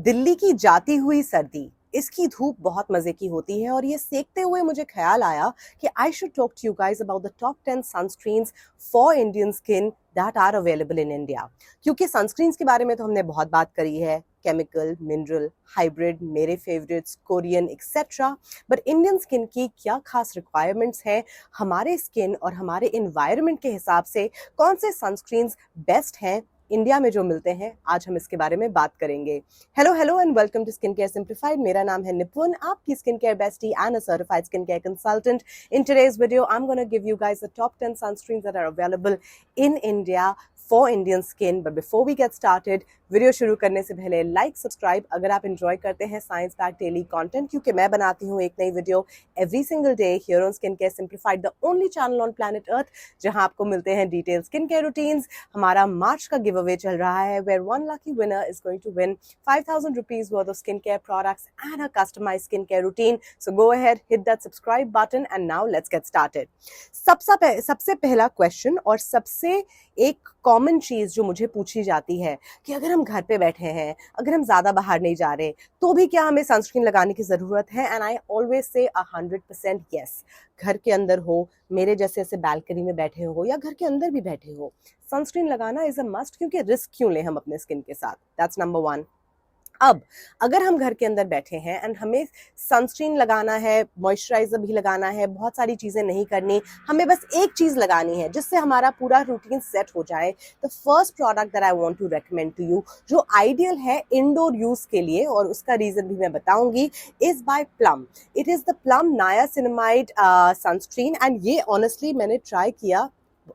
दिल्ली की जाती हुई सर्दी, इसकी धूप बहुत मजे की होती है और ये सेकते हुए मुझे ख्याल आया कि I should talk to you guys about the top 10 sunscreens for Indian skin that are available in India. क्योंकि सनस्क्रीन्स के बारे में तो हमने बहुत बात करी है, केमिकल, मिनरल, हाइब्रिड, मेरे favourites, Korean etcetera. But Indian skin की क्या खास रिक्वायरमेंट्स हैं, हमारे स्किन और हमारे इन्वायरमेंट के हिसाब से कौन से सनस्क्रीन्स बेस्ट हैं इंडिया में जो मिलते हैं, आज हम इसके बारे में बात करेंगे। Hello hello and welcome to skin care simplified. मेरा नाम है निपुण, आपकी skin care bestie and a certified skin care consultant. In today's video I am gonna give you guys the top 10 sunscreens that are available in India for Indian skin. But before we get started, video शुरू करने से पहले like, subscribe अगर आप enjoy करते हैं science pack daily content, क्योंकि मैं बनाती हूँ एक नई video every single day here on skin care simplified, the only channel on planet Earth जहां आपको मिलते हैं डिटेल स्किन केयर रूटीन्स। हमारा मार्च का गिव अवे चल रहा है where one lucky winner is going to win 5,000 rupees worth of skincare products and a customized skincare routine. So go ahead, hit that subscribe button and now let's get started. सबसे पहला question और सबसे एक common चीज जो मुझे पूछी जाती है कि अगर हम घर पे बैठे हैं, अगर हम ज्यादा बाहर नहीं जा रहे, तो भी क्या हमें सनस्क्रीन लगाने की जरूरत है? And I always say 100% yes. घर के अंदर हो, मेरे जैसे ऐसे बालकनी में बैठे हो या घर के अंदर भी बैठे हो, सनस्क्रीन लगाना इज अ मस्ट, क्योंकि रिस्क क्यों लें हम अपने स्किन के साथ। That's number one. अब अगर हम घर के अंदर बैठे हैं एंड हमें सनस्क्रीन लगाना है, मॉइस्चराइजर भी लगाना है, बहुत सारी चीजें नहीं करनी, हमें बस एक चीज लगानी है जिससे हमारा पूरा रूटीन सेट हो जाए, the first product that I want to recommend to you, जो आइडियल है इंडोर यूज के लिए और उसका रीजन भी मैं बताऊंगी, is by Plum. It is the Plum niacinamide sunscreen. And ये ऑनेस्टली मैंने ट्राई किया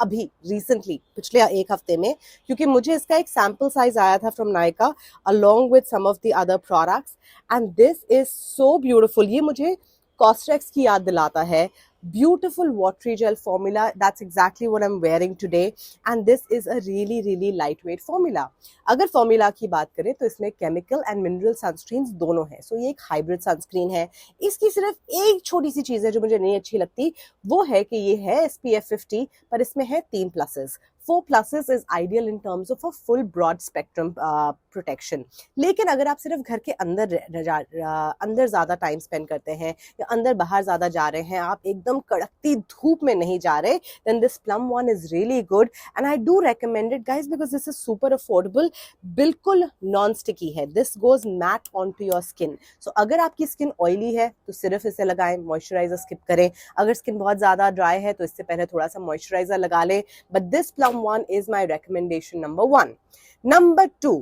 अभी रिसेंटली, पिछले एक हफ्ते में, क्योंकि मुझे इसका एक सैम्पल साइज आया था from Nykaa along with some of the other products and this is so beautiful। ये मुझे कॉस्ट्रेक्स की याद दिलाता है। Beautiful watery gel formula, that's exactly what I'm wearing today and this is a really lightweight formula। अगर formula की बात करें तो इसमें केमिकल एंड मिनरल सनस्क्रीन्स दोनों हैं, सो ये एक हाइब्रिड सनस्क्रीन है। इसकी सिर्फ एक छोटी सी चीज है जो मुझे नहीं अच्छी लगती, वो है कि ये है SPF 50 पर इसमें है 3 pluses. 4 pluses is ideal in terms of a full broad spectrum protection. लेकिन अगर आप सिर्फ घर के अंदर ज्यादा टाइम स्पेंड करते हैं या अंदर बाहर ज्यादा जा रहे हैं, आप एकदम कड़कती धूप में नहीं जा रहे, then this plum one is really good and I do recommend it guys because this is super affordable। बिल्कुल नॉन स्टिकी है, this goes matte onto your skin। so अगर आपकी स्किन ऑयली है तो सिर्फ इसे लगाएं, मॉइस्चराइजर स्किप करें। अगर स्किन बहुत ज्यादा ड्राई है तो इससे पहले थोड़ा सा मॉइस्चराइजर लगा लें। But this plum one is my recommendation number 1। number 2,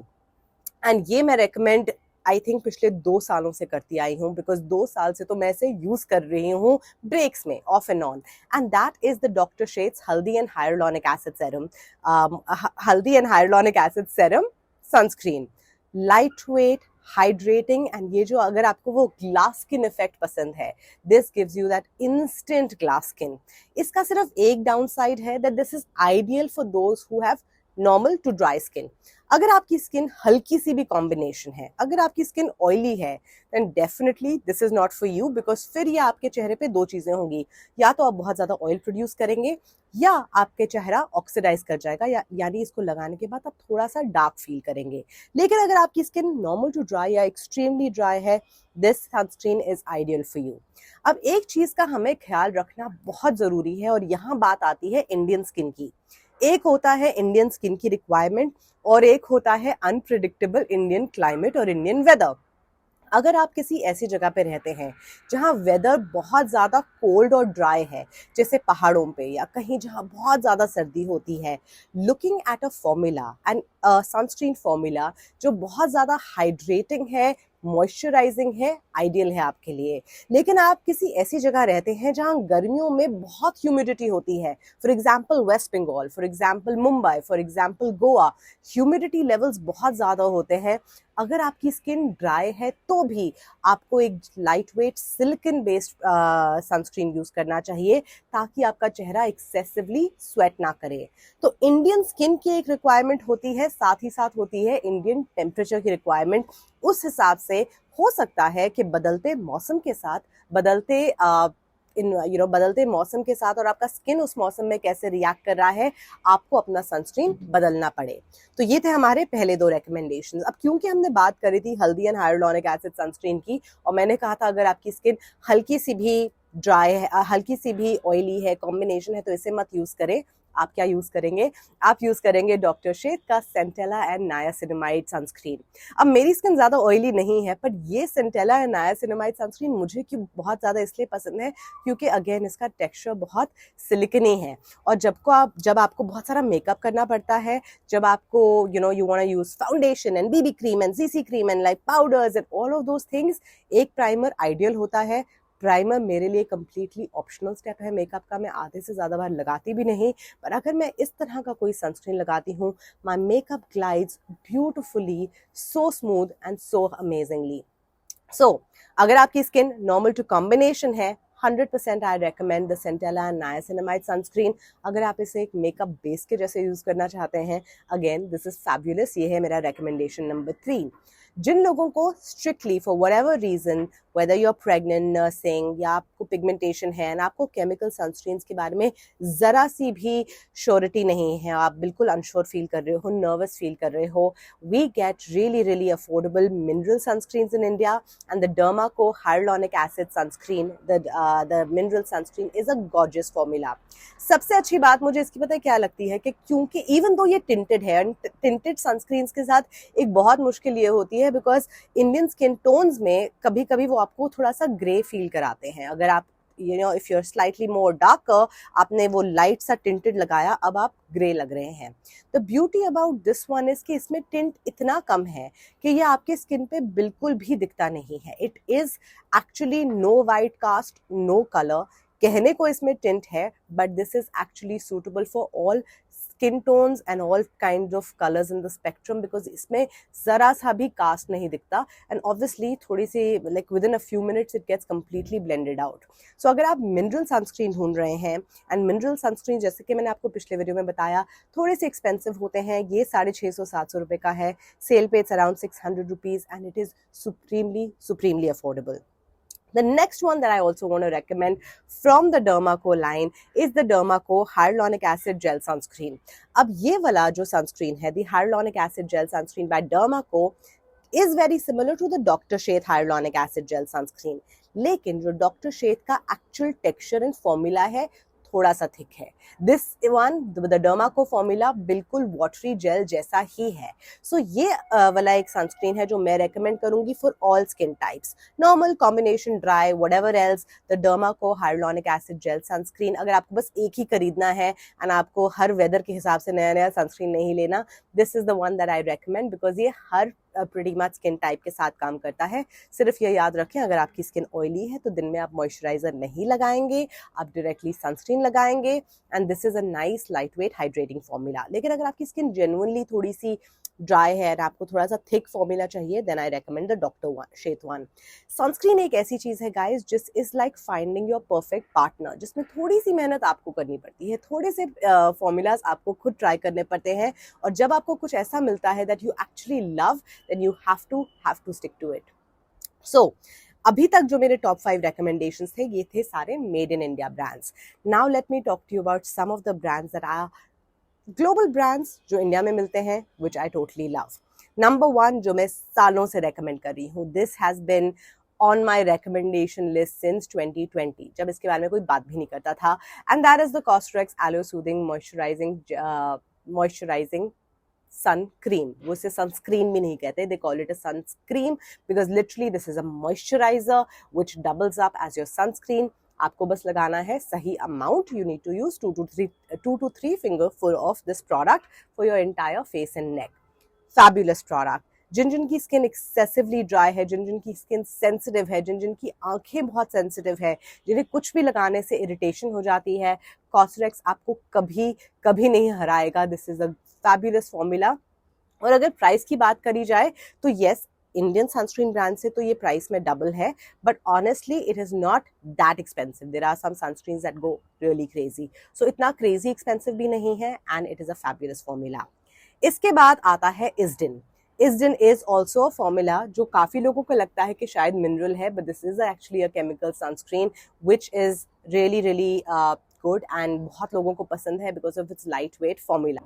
and ये मैं रेकमेंड आई थिंक पिछले 2 सालों से करती आई हूँ, बिकॉज 2 साल से तो मैं इसे यूज कर रही हूँ ब्रेक्स में of and on, and that is the doctor shades हल्दी एंड हाइलुरोनिक एसिड सेरम। हल्दी and hyaluronic acid serum sunscreen, light weight, hydrating, and ये जो अगर आपको वो ग्लास स्किन इफेक्ट पसंद है, this gives you that instant glass skin. इसका सिर्फ एक डाउन साइड है, that this is ideal for those who have normal to dry skin. अगर आपकी स्किन हल्की सी भी कॉम्बिनेशन है, अगर आपकी स्किन ऑयली है, then definitely this is not for you, because फिर ये आपके चेहरे पे 2 चीजें होंगी, या तो आप बहुत ज्यादा ऑयल प्रोड्यूस करेंगे या आपके चेहरा ऑक्सीडाइज कर जाएगा, यानी इसको लगाने के बाद आप थोड़ा सा डार्क फील करेंगे। लेकिन अगर आपकी स्किन नॉर्मल टू ड्राई या एक्सट्रीमली ड्राई है, this sunscreen is ideal for you. अब एक चीज का हमें ख्याल रखना बहुत जरूरी है और यहाँ बात आती है इंडियन स्किन की। एक होता है इंडियन स्किन की रिक्वायरमेंट और एक होता है अनप्रिडिक्टेबल इंडियन क्लाइमेट और इंडियन वेदर। अगर आप किसी ऐसी जगह पे रहते हैं जहां वेदर बहुत ज़्यादा कोल्ड और ड्राई है, जैसे पहाड़ों पे या कहीं जहां बहुत ज़्यादा सर्दी होती है, looking at a formula and sunscreen formula जो बहुत ज़्यादा हाइड्रेटिंग है, मॉइस्चराइजिंग है, आइडियल है आपके लिए। लेकिन आप किसी ऐसी जगह रहते हैं जहां गर्मियों में बहुत ह्यूमिडिटी होती है, for example West Bengal, for example Mumbai, for example Goa, humidity levels बहुत ज़्यादा होते हैं। अगर आपकी स्किन ड्राई है तो भी आपको एक light weight silicon based sunscreen use करना चाहिए, ताकि आपका चेहरा एक्सेसिवली स्वेट ना करे। तो इंडियन स्किन की एक रिक्वायरमेंट होती है, साथ ही साथ होती है इंडियन टेम्परेचर की रिक्वायरमेंट। उस हिसाब से हो सकता है कि बदलते मौसम के साथ, बदलते इन बदलते मौसम के साथ और आपका स्किन उस मौसम में कैसे रिएक्ट कर रहा है, आपको अपना सनस्क्रीन बदलना पड़े। तो ये थे हमारे पहले 2 रिकमेंडेशंस। अब क्योंकि हमने बात करी थी हल्दी एंड हाइलुरोनिक एसिड सनस्क्रीन की, और मैंने कहा था अगर आपकी स्किन हल्की सी भी ड्राई है, हल्की सी भी ऑयली है, कॉम्बिनेशन है, तो इसे मत यूज करें। आप क्या यूज करेंगे? आप यूज करेंगे डॉक्टर शेथ का सेंटेला एंड नायासिनामाइड सनस्क्रीन। अब मेरी स्किन ज्यादा ऑयली नहीं है, पर ये सेंटेला एंड नायासिनामाइड सनस्क्रीन मुझे क्यों बहुत ज्यादा इसलिए पसंद है क्योंकि अगेन इसका टेक्सचर बहुत सिलिकनी है, और जब आपको बहुत सारा मेकअप करना पड़ता है, जब आपको you want to use foundation and BB cream and CC cream and like powders and all of those things, एक प्राइमर आइडियल होता है। प्राइमर मेरे लिए कम्प्लीटली ऑप्शनल स्टेप है मेकअप का, मैं आधे से ज़्यादा बार लगाती भी नहीं, पर अगर मैं इस तरह का कोई सनस्क्रीन लगाती हूँ, my makeup glides beautifully, so smooth and so amazingly. So अगर आपकी स्किन नॉर्मल टू कॉम्बिनेशन है, 100% I recommend the centella and niacinamide sunscreen. अगर आप इसे एक मेकअप बेस के जैसे यूज करना चाहते हैं, अगेन दिस इज फैब्युलस। ये है मेरा रेकमेंडेशन नंबर 3। जिन लोगों को strictly for whatever reason, whether you are pregnant, nursing, या आपको पिगमेंटेशन है एंड आपको केमिकल सनस्क्रीन्स के बारे में ज़रा सी भी श्योरिटी नहीं है, आप बिल्कुल अनश्योर फील कर रहे हो, नर्वस फील कर रहे हो, we get really affordable mineral sunscreens in India, and the Derma Co hyaluronic acid sunscreen, the mineral sunscreen is a gorgeous formula. सबसे अच्छी बात मुझे इसकी पता है क्या लगती है कि क्योंकि इवन दो ये टिंटेड है, टिंटेड सनस्क्रीन्स के साथ एक बहुत मुश्किल ये होती है बिकॉज इंडियन स्किन टोन्स में कभी कभी वो आपको थोड़ा सा ग्रे फील कराते हैं। अगर आप if you are slightly more darker, आपने वो लाइट सा टिंटेड लगाया, अब आप ग्रे लग रहे हैं। The beauty about this one is कि इसमें टिंट इतना कम है कि ये आपके स्किन पे बिल्कुल भी दिखता नहीं है। It is actually no white cast, no colour. कहने को इसमें टिंट है, but this is actually suitable for all skin tones and all kind of colours in the spectrum, because इसमें जरा सा भी कास्ट नहीं दिखता, एंड ऑब्वियसली थोड़ी सी like within a few minutes it gets completely blended out. So अगर आप मिनरल सनस्क्रीन ढूंढ रहे हैं, एंड मिनरल सनस्क्रीन जैसे कि मैंने आपको पिछले वीडियो में बताया थोड़े से एक्सपेंसिव होते हैं, ये 650-700 रुपये का है, सेल पे it's around 600 rupees, and it is supremely affordable. The next one that I also want to recommend from the Dermaco line is the Dermaco Hyaluronic Acid Gel Sunscreen. अब ये वाला जो sunscreen है, the Hyaluronic Acid Gel Sunscreen by Dermaco is very similar to the Dr. Sheth Hyaluronic Acid Gel Sunscreen. लेकिन जो doctor Sheth का actual texture and formula है थोड़ा सा थिक है। This one the Derma Co formula बिल्कुल वाटरी जेल जैसा ही है। सो ये वाला एक सनस्क्रीन है जो मैं रेकमेंड करूंगी for all skin types, normal, combination, dry, whatever else. The Derma Co hyaluronic acid gel sunscreen, अगर आपको बस एक ही खरीदना है एंड आपको हर वेदर के हिसाब से नया नया सनस्क्रीन नहीं लेना, this is the one that I recommend, because ये हर प्रीटी मच स्किन टाइप के साथ काम करता है। सिर्फ ये याद रखें, अगर आपकी स्किन ऑयली है तो दिन में आप मॉइस्चराइजर नहीं लगाएंगे, आप डायरेक्टली सनस्क्रीन लगाएंगे, and this is a nice light weight hydrating formula. लेकिन अगर आपकी स्किन जेन्युइनली थोड़ी सी ड्राई है और आपको थोड़ा सा थिक फॉर्मूला चाहिए, then I recommend the doctor Sheth one. Sunscreen एक ऐसी चीज है गाइस जिस is like finding your perfect partner, जिसमें थोड़ी सी मेहनत आपको करनी पड़ती है, थोड़े से फॉर्मूलाज आपको खुद ट्राई करने पड़ते हैं, और जब आपको कुछ ऐसा मिलता है that you actually love, then you have to stick to it. So अभी तक जो मेरे टॉप 5 recommendations थे, ये थे सारे made in India brands. Now let me talk to you about some of the brands that are global brands जो India में मिलते हैं, which I totally love. Number 1 जो मैं सालों से रेकमेंड कर रही हूँ, this has been on my recommendation list since 2020, जब इसके बारे में कोई बात भी नहीं करता था, and that is the Cosrx Aloe Soothing Moisturizing Sun Cream. वो इसे sunscreen भी नहीं कहते, they call it a sunscreen because literally this is a moisturizer which doubles up as your sunscreen. आपको बस लगाना है सही amount, you need to use 2 to 3 finger full of this product for your entire face and neck. Fabulous product. जिन की skin excessively dry है, जिन की skin sensitive है, जिन की आंखें बहुत सेंसिटिव है, जिन्हें कुछ भी लगाने से इरिटेशन हो जाती है, कॉस्रेक्स आपको कभी नहीं हराएगा। This is a fabulous formula. और अगर प्राइस की बात करी जाए तो येस, इंडियन सनस्क्रीन ब्रांड से तो ये प्राइस में डबल है, but honestly it is not that expensive. There are some sunscreens that go really crazy, so इतना क्रेजी एक्सपेंसिव भी नहीं है, and it is a fabulous formula. इसके बाद आता है इज़डिन। Isdin is also a formula जो काफ़ी लोगों को लगता है कि शायद मिनरल है, but this is actually a chemical sunscreen which is really good and बहुत लोगों को पसंद है because of its lightweight formula.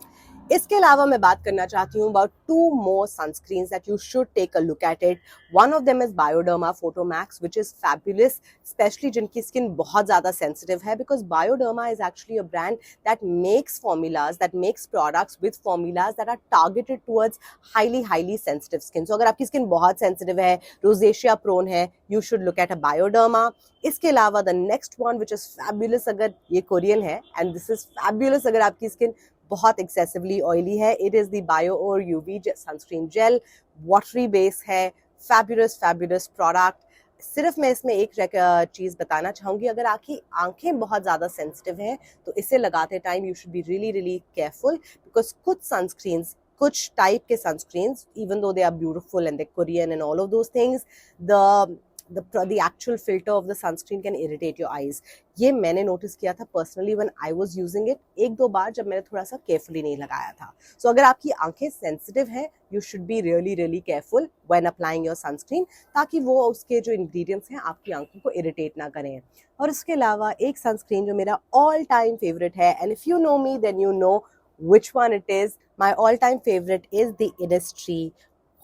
इसके अलावा मैं बात करना चाहती हूँ about 2 more sunscreens that you should take a look at it. One of them is Bioderma Photomax, which is fabulous, especially जिनकी skin बहुत ज़्यादा sensitive है, because Bioderma is actually a brand that makes formulas, that makes products with formulas that are targeted towards highly sensitive skin. So अगर आपकी skin बहुत sensitive है, rosacea prone है, you should look at a Bioderma. इसके अलावा the next one which is fabulous, अगर ये Korean है, and this is fabulous अगर आपकी skin बहुत excessively oily है, it is the BioOr UV sunscreen gel, watery base है, fabulous product. सिर्फ मैं इसमें एक चीज़ बताना चाहूँगी, अगर आपकी आंखें बहुत ज़्यादा सेंसिटिव हैं तो इसे लगाते time you should be really careful, because कुछ सनस्क्रीन्स, कुछ टाइप के sunscreens, even though they are beautiful and they're Korean and all of those things, the actual filter of the sunscreen can irritate your eyes. ये मैंने notice किया था personally when I was using it, एक दो बार जब मैंने थोड़ा सा केयरफुली नहीं लगाया था. So अगर आपकी आंखें सेंसिटिव हैं, you should be really careful when applying your sunscreen, ताकि वो उसके जो ingredients हैं आपकी आंखों को irritate ना करें. और इसके अलावा एक सनस्क्रीन जो मेरा all time favorite है, and if you know me then you know which one it is. My all time favorite is the Innisfree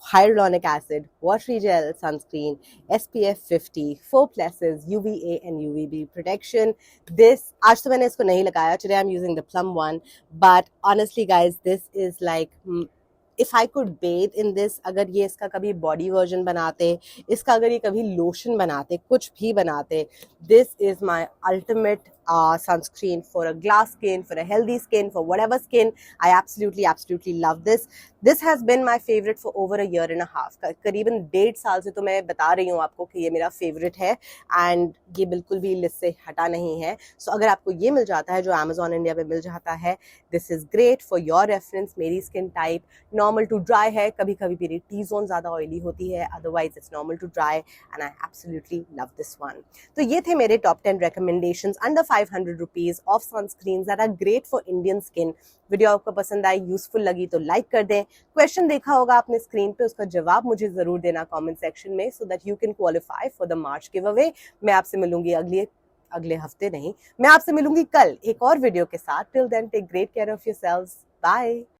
hyaluronic acid watery gel sunscreen, SPF 50, 4+, UVA and UVB protection. This, आज तो मैंने इसको नहीं लगाया, today I'm using the plum one, but honestly guys, this is like, if I could bathe in this, अगर ये इसका कभी body version बनाते, इसका अगर ये कभी lotion बनाते, कुछ भी बनाते, this is my ultimate sunscreen for a glass skin, for a healthy skin, for whatever skin. I absolutely love this. This has been my favorite for over a year and a half. करीबन 1.5 साल से तो मैं बता रही हूँ आपको कि ये मेरा favorite है, and ये बिल्कुल भी लिस्ट से हटा नहीं है. So अगर आपको ये मिल जाता है जो Amazon India पे मिल जाता है, this is great for your reference. मेरी skin type normal to dry है, कभी कभी मेरी T-zone ज़्यादा oily होती है, otherwise it's normal to dry, and I absolutely love this one. तो ये थे मेरे top 10 recommendations under 500 rupees of sunscreens that are great for Indian skin. Video आपको पसंद आई, यूजफुल लगी तो लाइक कर दें. क्वेश्चन देखा होगा आपने स्क्रीन पे, उसका जवाब मुझे जरूर देना कमेंट सेक्शन में, so that you can qualify for the March give away. मैं आपसे मिलूंगी अगले हफ्ते नहीं, मैं आपसे मिलूंगी कल एक और वीडियो के साथ. Till then take great care of yourselves. Bye.